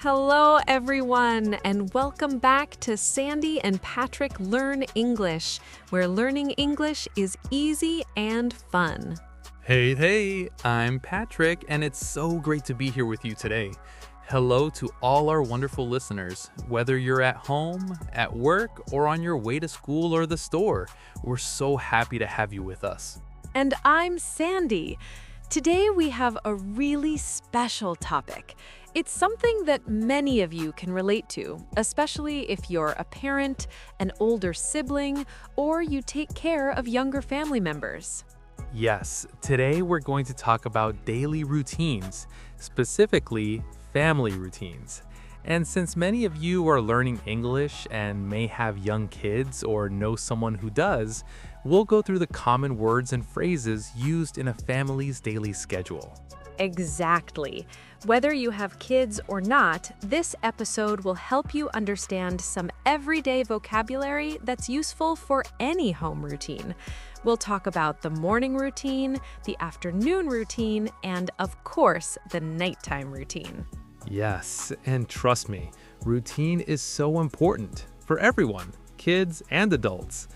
Hello, everyone, and welcome back to Sandy and Patrick Learn English, where learning English is easy and fun. Hey, I'm Patrick, and it's so great to be here with you today. Hello to all our wonderful listeners. Whether you're at home, at work, or on your way to school or the store, we're so happy to have you with us. And I'm Sandy. Today we have a really special topic. It's something that many of you can relate to, especially if you're a parent, an older sibling, or you take care of younger family members. Yes, today we're going to talk about daily routines, specifically family routines. And since many of you are learning English and may have young kids or know someone who does, we'll go through the common words and phrases used in a family's daily schedule. Exactly. Whether you have kids or not, this episode will help you understand some everyday vocabulary that's useful for any home routine. We'll talk about the morning routine, the afternoon routine, and of course, the nighttime routine. Yes, and trust me, routine is so important for everyone, kids and adults.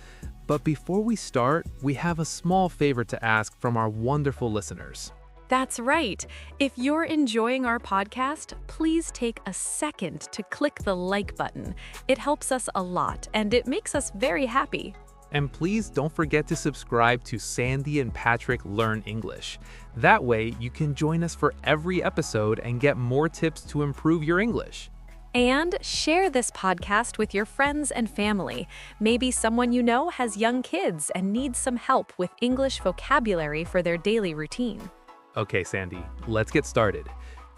But before we start, we have a small favor to ask from our wonderful listeners. That's right. If you're enjoying our podcast, please take a second to click the like button. It helps us a lot, and it makes us very happy. And please don't forget to subscribe to Sandy and Patrick Learn English. That way, you can join us for every episode and get more tips to improve your English. And share this podcast with your friends and family. Maybe someone you know has young kids and needs some help with English vocabulary for their daily routine. Okay, Sandy, let's get started.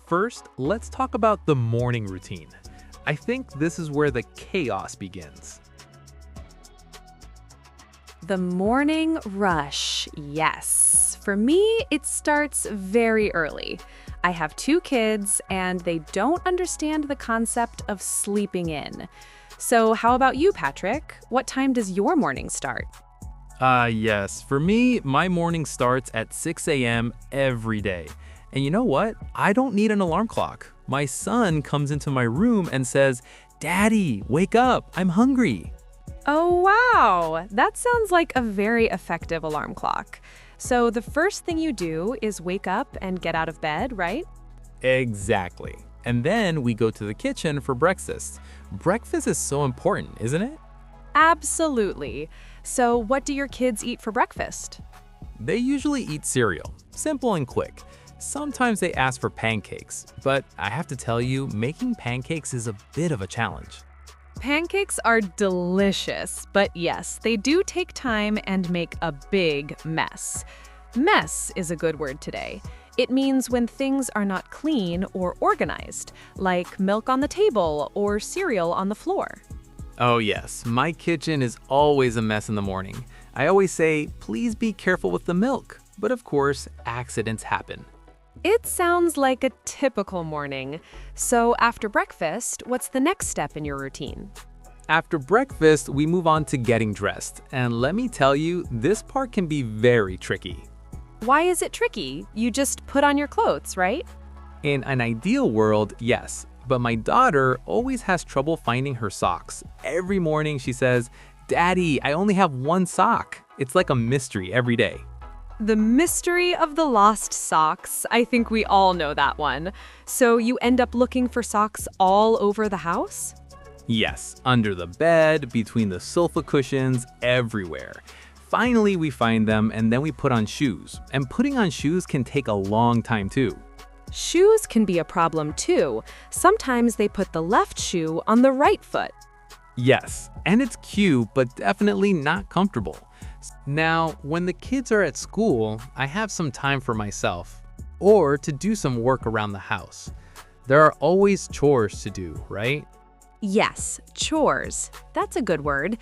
First, let's talk about the morning routine. I think this is where the chaos begins. The morning rush, yes. For me, it starts very early. I have 2 kids, and they don't understand the concept of sleeping in. So how about you, Patrick? What time does your morning start? Yes. For me, my morning starts at 6 a.m. every day. And you know what? I don't need an alarm clock. My son comes into my room and says, "Daddy, wake up, I'm hungry." Oh, wow! That sounds like a very effective alarm clock. So the first thing you do is wake up and get out of bed, right? Exactly. And then we go to the kitchen for breakfast. Breakfast is so important, isn't it? Absolutely. So what do your kids eat for breakfast? They usually eat cereal, simple and quick. Sometimes they ask for pancakes, but I have to tell you, making pancakes is a bit of a challenge. Pancakes are delicious, but yes, they do take time and make a big mess. Mess is a good word today. It means when things are not clean or organized, like milk on the table or cereal on the floor. Oh yes, my kitchen is always a mess in the morning. I always say, please be careful with the milk, but of course, accidents happen. It sounds like a typical morning. So after breakfast, what's the next step in your routine? After breakfast, we move on to getting dressed. And let me tell you, this part can be very tricky. Why is it tricky? You just put on your clothes, right? In an ideal world, yes. But my daughter always has trouble finding her socks. Every morning she says, "Daddy, I only have one sock." It's like a mystery every day. The mystery of the lost socks. I think we all know that one. So you end up looking for socks all over the house? Yes, under the bed, between the sofa cushions, everywhere. Finally, we find them and then we put on shoes. And putting on shoes can take a long time too. Shoes can be a problem too. Sometimes they put the left shoe on the right foot. Yes, and it's cute, but definitely not comfortable. Now, when the kids are at school, I have some time for myself or to do some work around the house. There are always chores to do, right? Yes, chores. That's a good word.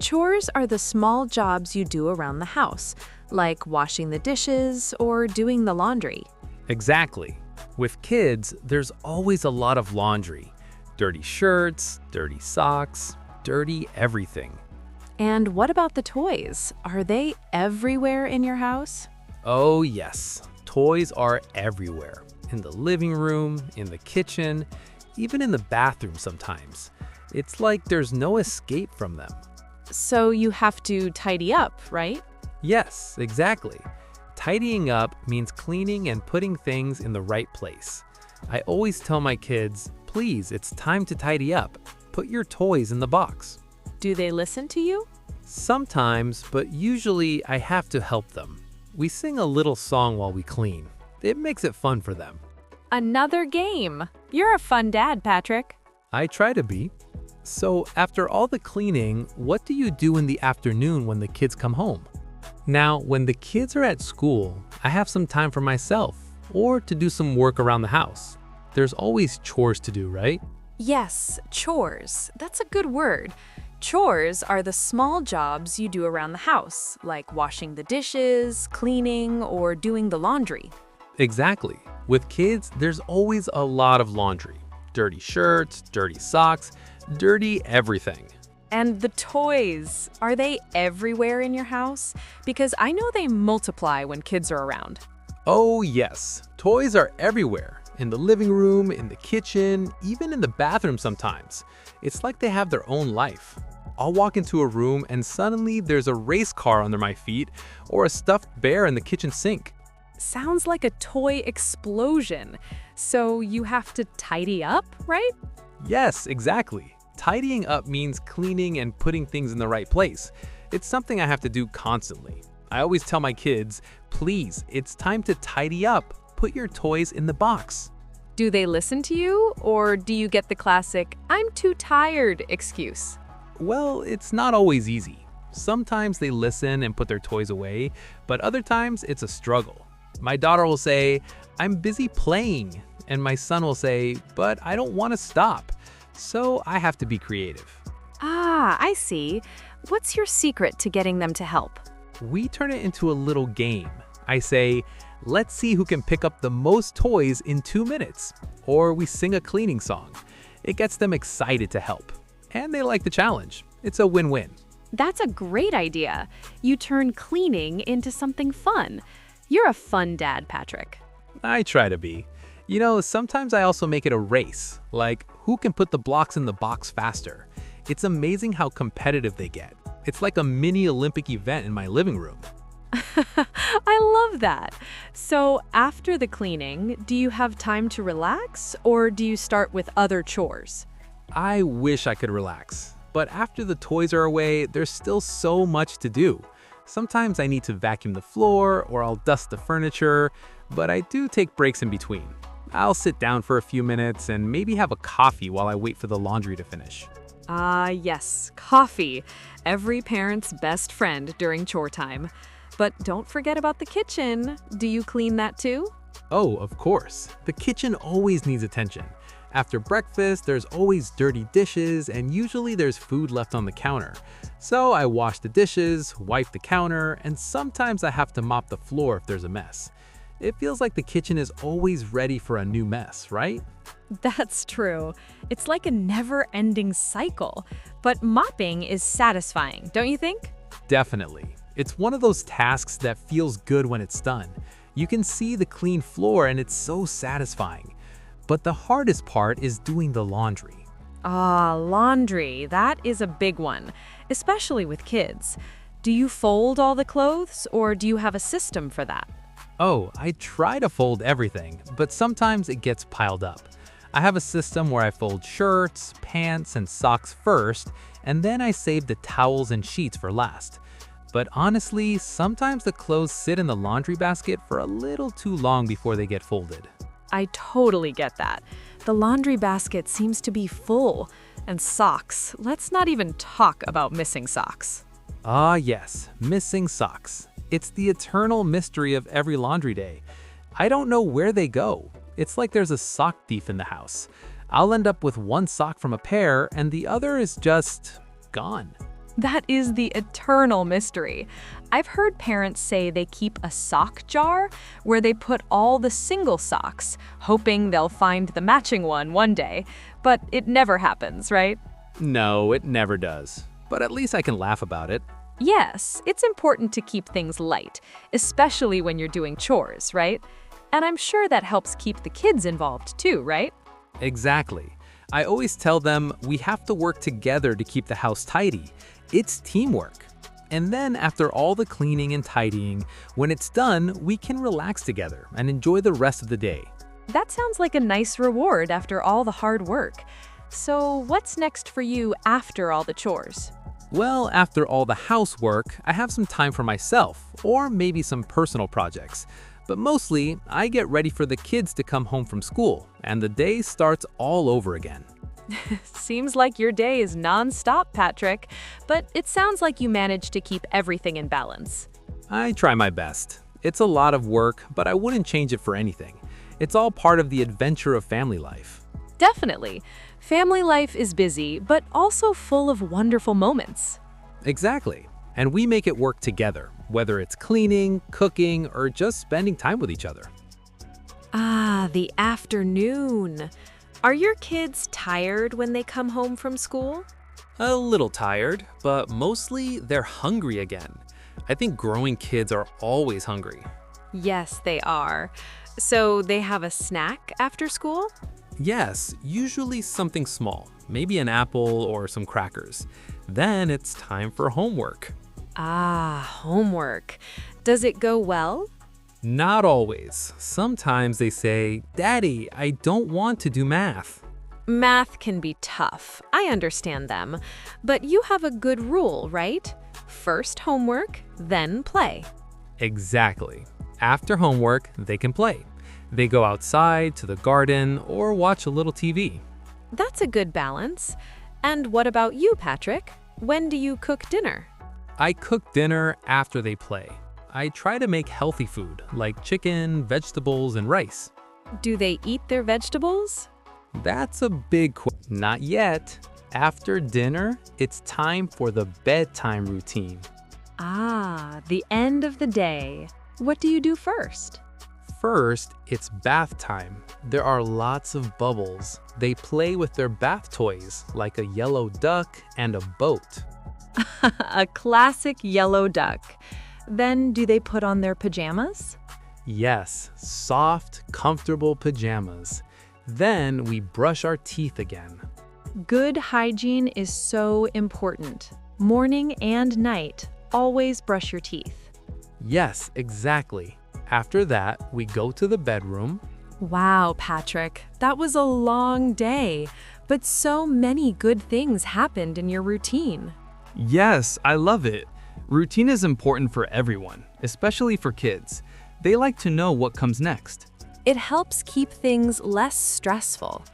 Chores are the small jobs you do around the house, like washing the dishes or doing the laundry. Exactly. With kids, there's always a lot of laundry. Dirty shirts, dirty socks, dirty everything. And what about the toys? Are they everywhere in your house? Oh yes, toys are everywhere. In the living room, in the kitchen, even in the bathroom sometimes. It's like there's no escape from them. So you have to tidy up, right? Yes, exactly. Tidying up means cleaning and putting things in the right place. I always tell my kids, please, it's time to tidy up. Put your toys in the box. Do they listen to you? Sometimes, but usually I have to help them. We sing a little song while we clean. It makes it fun for them. Another game. You're a fun dad, Patrick. I try to be. So after all the cleaning, what do you do in the afternoon when the kids come home? Now, when the kids are at school, I have some time for myself or to do some work around the house. There's always chores to do, right? Yes, chores. That's a good word. Chores are the small jobs you do around the house, like washing the dishes, cleaning, or doing the laundry. Exactly. With kids, there's always a lot of laundry. Dirty shirts, dirty socks, dirty everything. And the toys, are they everywhere in your house? Because I know they multiply when kids are around. Oh yes, toys are everywhere. In the living room, in the kitchen, even in the bathroom sometimes. It's like they have their own life. I'll walk into a room and suddenly there's a race car under my feet or a stuffed bear in the kitchen sink. Sounds like a toy explosion. So you have to tidy up, right? Yes, exactly. Tidying up means cleaning and putting things in the right place. It's something I have to do constantly. I always tell my kids, please, it's time to tidy up. Put your toys in the box. Do they listen to you, or do you get the classic, I'm too tired excuse? Well, it's not always easy. Sometimes they listen and put their toys away, but other times it's a struggle. My daughter will say, I'm busy playing, and my son will say, but I don't want to stop. So I have to be creative. Ah, I see. What's your secret to getting them to help? We turn it into a little game. I say, let's see who can pick up the most toys in 2 minutes. Or we sing a cleaning song. It gets them excited to help. And they like the challenge. It's a win-win. That's a great idea. You turn cleaning into something fun. You're a fun dad, Patrick. I try to be. You know, sometimes I also make it a race, like who can put the blocks in the box faster. It's amazing how competitive they get. It's like a mini Olympic event in my living room. I love that. So after the cleaning, do you have time to relax, or do you start with other chores? I wish I could relax, but after the toys are away, there's still so much to do. Sometimes I need to vacuum the floor or I'll dust the furniture, but I do take breaks in between. I'll sit down for a few minutes and maybe have a coffee while I wait for the laundry to finish. Ah, yes, coffee. Every parent's best friend during chore time. But don't forget about the kitchen. Do you clean that too? Oh, of course. The kitchen always needs attention. After breakfast, there's always dirty dishes and usually there's food left on the counter. So I wash the dishes, wipe the counter, and sometimes I have to mop the floor if there's a mess. It feels like the kitchen is always ready for a new mess, right? That's true. It's like a never-ending cycle. But mopping is satisfying, don't you think? Definitely. It's one of those tasks that feels good when it's done. You can see the clean floor and it's so satisfying. But the hardest part is doing the laundry. Ah, laundry. That is a big one, especially with kids. Do you fold all the clothes, or do you have a system for that? Oh, I try to fold everything, but sometimes it gets piled up. I have a system where I fold shirts, pants, and socks first, and then I save the towels and sheets for last. But honestly, sometimes the clothes sit in the laundry basket for a little too long before they get folded. I totally get that. The laundry basket seems to be full. And socks. Let's not even talk about missing socks. Ah yes, missing socks. It's the eternal mystery of every laundry day. I don't know where they go. It's like there's a sock thief in the house. I'll end up with one sock from a pair and the other is just gone. That is the eternal mystery. I've heard parents say they keep a sock jar where they put all the single socks, hoping they'll find the matching one day. But it never happens, right? No, it never does. But at least I can laugh about it. Yes, it's important to keep things light, especially when you're doing chores, right? And I'm sure that helps keep the kids involved too, right? Exactly. I always tell them we have to work together to keep the house tidy. It's teamwork. And then after all the cleaning and tidying, when it's done, we can relax together and enjoy the rest of the day. That sounds like a nice reward after all the hard work. So what's next for you after all the chores? Well, after all the housework, I have some time for myself, or maybe some personal projects. But mostly, I get ready for the kids to come home from school, and the day starts all over again. Seems like your day is non-stop, Patrick, but it sounds like you managed to keep everything in balance. I try my best. It's a lot of work, but I wouldn't change it for anything. It's all part of the adventure of family life. Definitely. Family life is busy, but also full of wonderful moments. Exactly. And we make it work together, whether it's cleaning, cooking, or just spending time with each other. Ah, the afternoon. Are your kids tired when they come home from school? A little tired, but mostly they're hungry again. I think growing kids are always hungry. Yes, they are. So they have a snack after school? Yes, usually something small, maybe an apple or some crackers. Then it's time for homework. Ah, homework. Does it go well? Not always. Sometimes they say, "Daddy, I don't want to do math." Math can be tough. I understand them. But you have a good rule, right? First homework, then play. Exactly. After homework, they can play. They go outside to the garden or watch a little TV. That's a good balance. And what about you, Patrick? When do you cook dinner? I cook dinner after they play. I try to make healthy food like chicken, vegetables, and rice. Do they eat their vegetables? That's a big question. Not yet. After dinner, it's time for the bedtime routine. Ah, the end of the day. What do you do first? First, it's bath time. There are lots of bubbles. They play with their bath toys like a yellow duck and a boat. A classic yellow duck. Then do they put on their pajamas? Yes, soft, comfortable pajamas. Then we brush our teeth again. Good hygiene is so important. Morning and night, always brush your teeth. Yes, exactly. After that, we go to the bedroom. Wow, Patrick, that was a long day, but so many good things happened in your routine. Yes, I love it. Routine is important for everyone, especially for kids. They like to know what comes next. It helps keep things less stressful.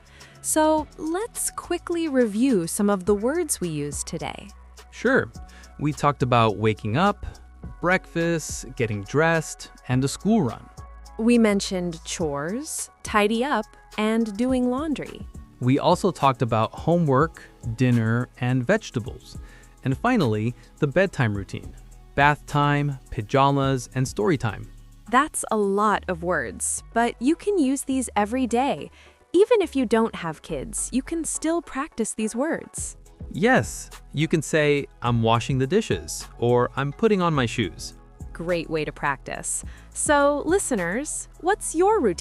So let's quickly review some of the words we used today. Sure, we talked about waking up, breakfast, getting dressed, and a school run. We mentioned chores, tidy up, and doing laundry. We also talked about homework, dinner, and vegetables. And finally, the bedtime routine, bath time, pajamas, and story time. That's a lot of words, but you can use these every day. Even if you don't have kids, you can still practice these words. Yes, you can say, "I'm washing the dishes," or "I'm putting on my shoes." Great way to practice. So, listeners, what's your routine?